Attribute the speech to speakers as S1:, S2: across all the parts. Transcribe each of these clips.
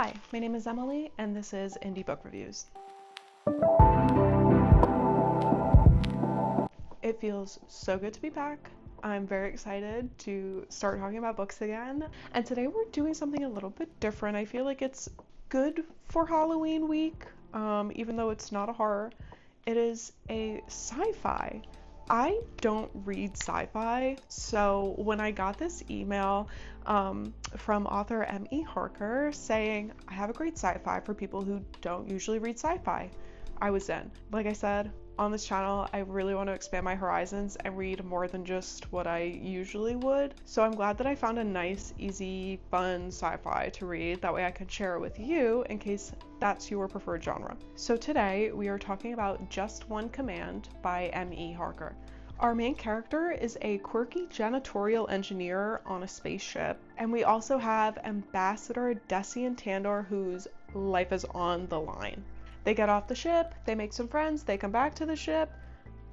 S1: Hi, my name is Emily, and this is Indie Book Reviews. It feels so good to be back. I'm very excited to start talking about books again, and today we're doing something a little bit different. I feel like it's good for Halloween week, even though it's not a horror. It is a sci-fi. I don't read sci-fi, so when I got this email from author M.E. Harker saying, I have a great sci-fi for people who don't usually read sci-fi, I was in. Like I said, on this channel, I really want to expand my horizons and read more than just what I usually would. So I'm glad that I found a nice, easy, fun sci-fi to read. That way I could share it with you in case that's your preferred genre. So today we are talking about Just One Command by M.E. Harker. Our main character is a quirky janitorial engineer on a spaceship, and we also have Ambassador Decian Tandor, whose life is on the line. They get off the ship, they make some friends, they come back to the ship.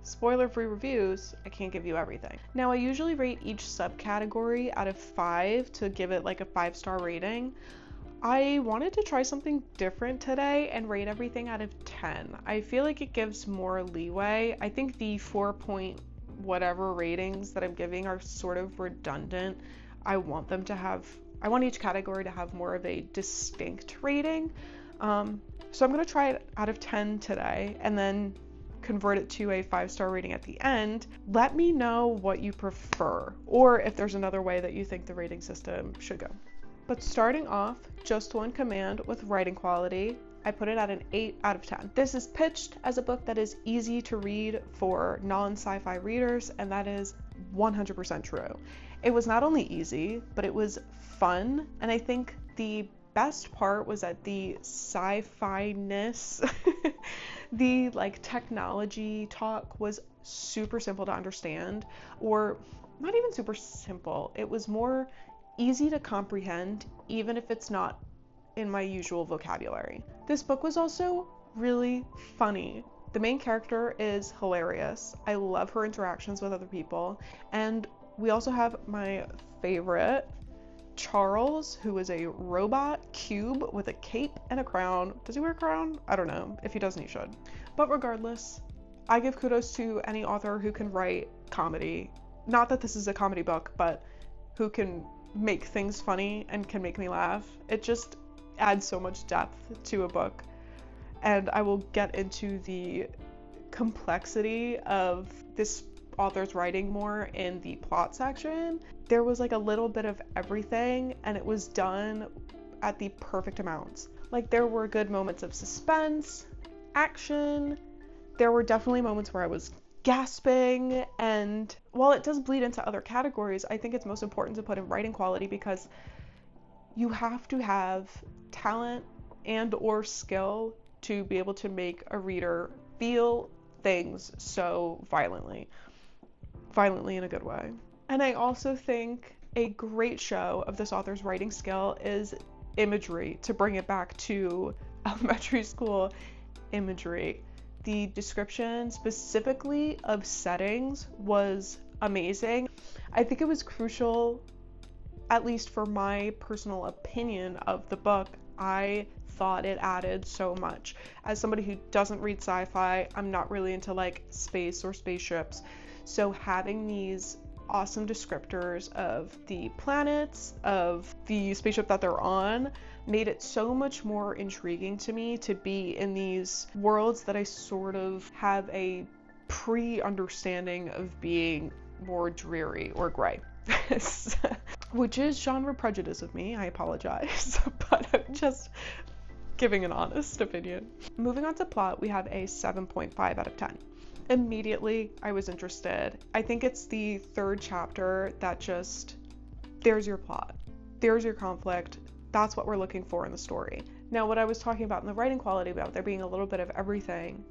S1: Spoiler-free reviews, I can't give you everything. Now, I usually rate each subcategory out of 5 to give it like a 5-star rating. I wanted to try something different today and rate everything out of 10. I feel like it gives more leeway. I think the 4-point whatever ratings that I'm giving are sort of redundant. I want each category to have more of a distinct rating. So I'm going to try it out of 10 today and then convert it to a 5-star rating at the end. Let me know what you prefer, or if there's another way that you think the rating system should go. But starting off, Just One Command with writing quality, I put it at an 8 out of 10. This is pitched as a book that is easy to read for non-sci-fi readers, and that is 100% true. It was not only easy, but it was fun, and I think the best part was that the sci-fi-ness, the technology talk was super simple to understand, or not even super simple. It was more easy to comprehend, even if it's not in my usual vocabulary. This book was also really funny. The main character is hilarious. I love her interactions with other people, and we also have my favorite, Charles, who is a robot cube with a cape and a crown. Does he wear a crown? I don't know. If he doesn't, he should. But regardless, I give kudos to any author who can write comedy. Not that this is a comedy book, but who can make things funny and can make me laugh. It just adds so much depth to a book. And I will get into the complexity of this author's writing more in the plot section. There was a little bit of everything, and it was done at the perfect amounts. There were good moments of suspense, action. There were definitely moments where I was gasping, and while it does bleed into other categories, I think it's most important to put in writing quality because you have to have talent and or skill to be able to make a reader feel things so violently in a good way. And I also think a great show of this author's writing skill is imagery, to bring it back to elementary school imagery. The description specifically of settings was amazing. I think it was crucial, at least for my personal opinion of the book. I thought it added so much. As somebody who doesn't read sci-fi, I'm not really into space or spaceships. So having these awesome descriptors of the planets, of the spaceship that they're on, made it so much more intriguing to me to be in these worlds that I sort of have a pre-understanding of being more dreary or gray. Which is genre prejudice of me, I apologize, but I'm just giving an honest opinion. Moving on to plot, we have a 7.5 out of 10. Immediately, I was interested. I think it's the 3rd chapter that just, there's your plot, there's your conflict, that's what we're looking for in the story. Now, what I was talking about in the writing quality, about there being a little bit of everything,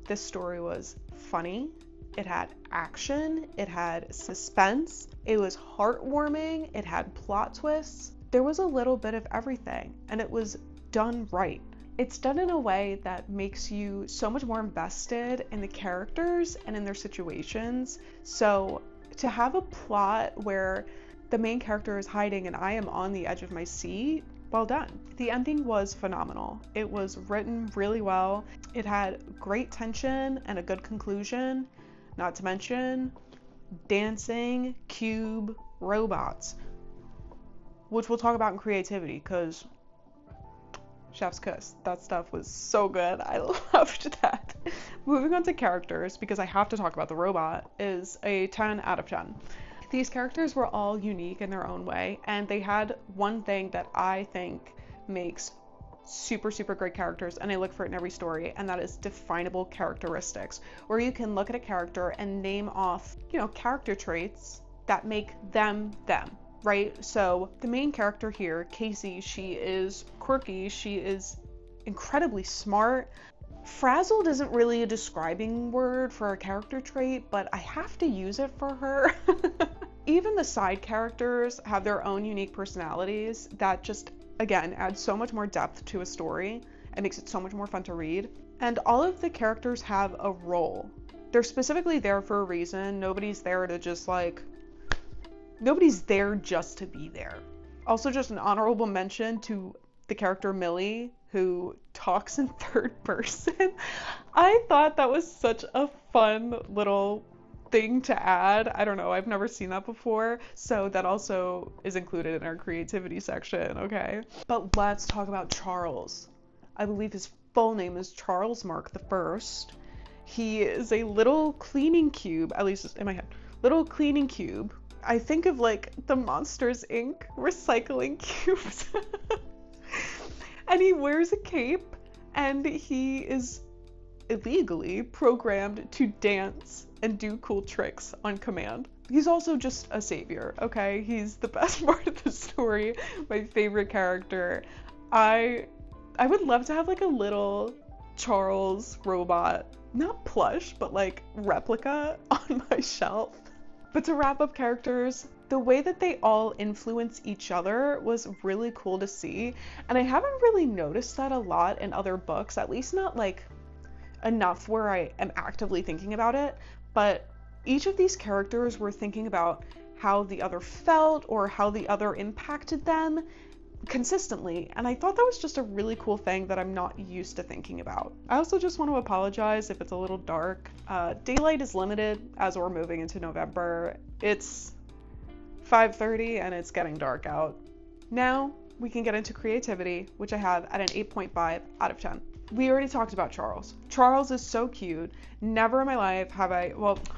S1: this story was funny, it had action, it had suspense, it was heartwarming, it had plot twists. There was a little bit of everything, and it was done right. It's done in a way that makes you so much more invested in the characters and in their situations. So to have a plot where the main character is hiding and I am on the edge of my seat well done. The ending was phenomenal. It was written really well. It had great tension and a good conclusion, not to mention dancing cube robots, which we'll talk about in creativity because chef's kiss. That stuff was so good. I loved that. Moving on to characters, because I have to talk about the robot, is a 10 out of 10. These characters were all unique in their own way, and they had one thing that I think makes super, super great characters, and I look for it in every story, and that is definable characteristics, where you can look at a character and name off, character traits that make them them, right? So the main character here, Casey, she is quirky, she is incredibly smart. Frazzled isn't really a describing word for a character trait, but I have to use it for her. Even the side characters have their own unique personalities that just, again, add so much more depth to a story and makes it so much more fun to read. And all of the characters have a role. They're specifically there for a reason. Nobody's there to just nobody's there just to be there. Also, just an honorable mention to the character Millie, who talks in third person. I thought that was such a fun little thing to add. I don't know, I've never seen that before, so that also is included in our creativity section, okay? But let's talk about Charles. I believe his full name is Charles Mark I. He is a little cleaning cube, at least in my head, little cleaning cube. I think of the Monsters Inc. recycling cubes. And he wears a cape, and he is illegally programmed to dance and do cool tricks on command. He's also just a savior, okay? He's the best part of the story, my favorite character. I would love to have a little Charles robot, not plush, but replica on my shelf. But to wrap up characters, the way that they all influence each other was really cool to see, and I haven't really noticed that a lot in other books, at least not enough where I am actively thinking about it, but each of these characters were thinking about how the other felt or how the other impacted them consistently, and I thought that was just a really cool thing that I'm not used to thinking about. I also just want to apologize if it's a little dark. Daylight is limited as we're moving into November. It's 5:30 and it's getting dark out. Now we can get into creativity, which I have at an 8.5 out of 10. We already talked about Charles. Charles is so cute. Never in my life have I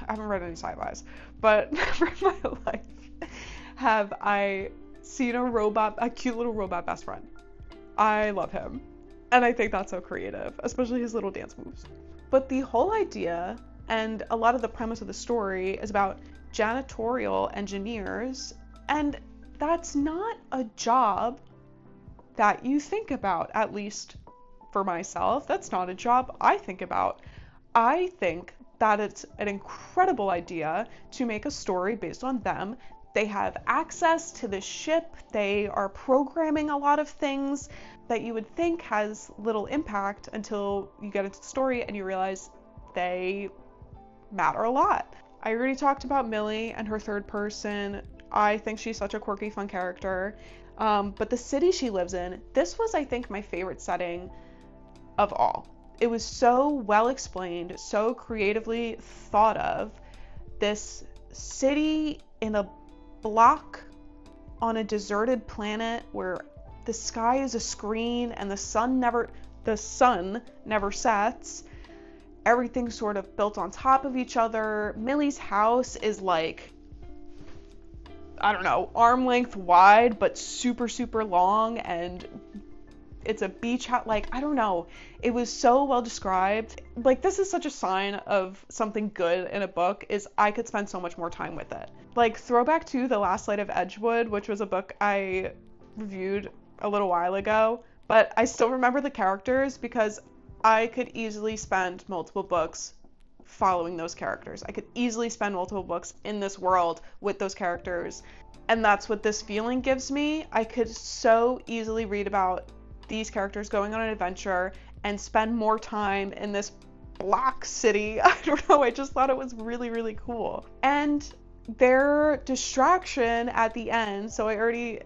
S1: haven't read any sci-fis, but never in my life have I seen a cute little robot best friend. I love him. And I think that's so creative, especially his little dance moves. But the whole idea and a lot of the premise of the story is about janitorial engineers, and that's not a job that you think about, at least for myself. That's not a job I think about. I think that it's an incredible idea to make a story based on them. They have access to the ship. They are programming a lot of things that you would think has little impact until you get into the story and you realize they matter a lot. I already talked about Millie and her third person. I think she's such a quirky, fun character. But the city she lives in, this was, I think, my favorite setting of all. It was so well explained, so creatively thought of. This city in a block on a deserted planet where the sky is a screen and the sun never sets. Everything's sort of built on top of each other. Millie's house is arm length wide, but super, super long, and it's a beach house. It was so well described. This is such a sign of something good in a book, is I could spend so much more time with it. Throwback to The Last Light of Edgewood, which was a book I reviewed a little while ago, but I still remember the characters because I could easily spend multiple books following those characters. I could easily spend multiple books in this world with those characters, and that's what this feeling gives me. I could so easily read about these characters going on an adventure and spend more time in this block city. I don't know, I just thought it was really, really cool. And their distraction at the end, so I already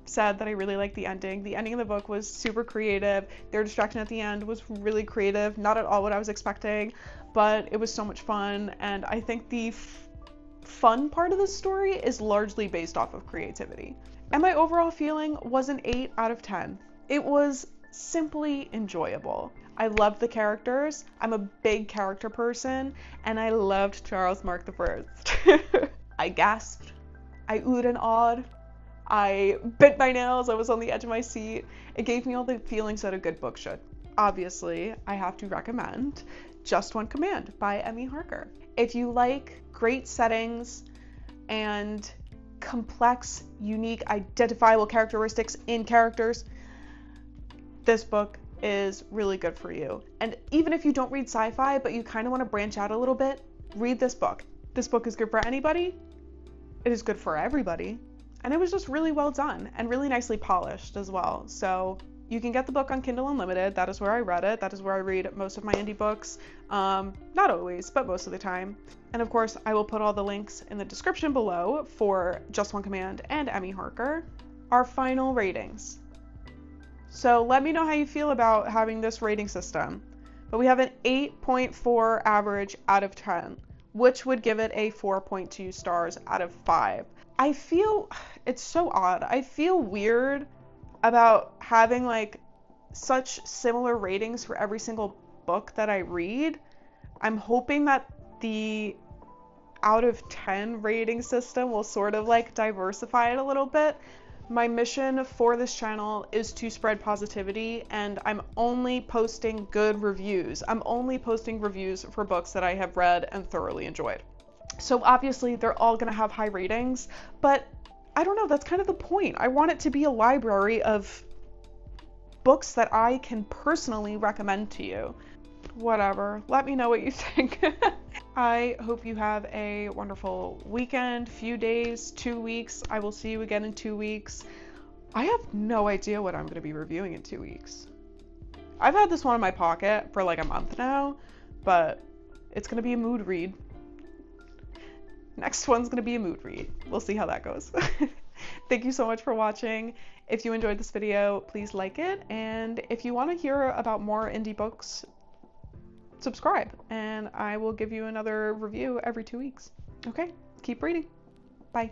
S1: said that I really liked the ending. The ending of the book was super creative. Their distraction at the end was really creative, not at all what I was expecting, but it was so much fun. And I think the fun part of the story is largely based off of creativity. And my overall feeling was an 8 out of 10. It was simply enjoyable. I loved the characters. I'm a big character person, and I loved Charles Mark I. I gasped. I oohed and awed. I bit my nails. I was on the edge of my seat. It gave me all the feelings that a good book should. Obviously, I have to recommend Just One Command by Emmy Harker. If you like great settings and complex, unique, identifiable characteristics in characters, this book is really good for you. And even if you don't read sci-fi, but you kind of want to branch out a little bit, read this book. This book is good for anybody. It is good for everybody. And it was just really well done and really nicely polished as well. So you can get the book on Kindle Unlimited. That is where I read it. That is where I read most of my indie books. Not always, but most of the time. And of course, I will put all the links in the description below for Just One Command and Emmy Harker. Our final ratings. So let me know how you feel about having this rating system. But we have an 8.4 average out of 10, which would give it a 4.2 stars out of 5. I feel, it's so odd. I feel weird about having like such similar ratings for every single book that I read. I'm hoping that the out of 10 rating system will sort of like diversify it a little bit. My mission for this channel is to spread positivity, and I'm only posting good reviews. I'm only posting reviews for books that I have read and thoroughly enjoyed. So obviously they're all gonna have high ratings, but I don't know, that's kind of the point. I want it to be a library of books that I can personally recommend to you. Whatever, let me know what you think. I hope you have a wonderful weekend, few days, 2 weeks. I will see you again in 2 weeks. I have no idea what I'm going to be reviewing in 2 weeks. I've had this one in my pocket for like a month now, but it's going to be a mood read. Next one's going to be a mood read. We'll see how that goes. Thank you so much for watching. If you enjoyed this video, please like it. And if you want to hear about more indie books, subscribe, and I will give you another review every 2 weeks. Okay, keep reading. Bye.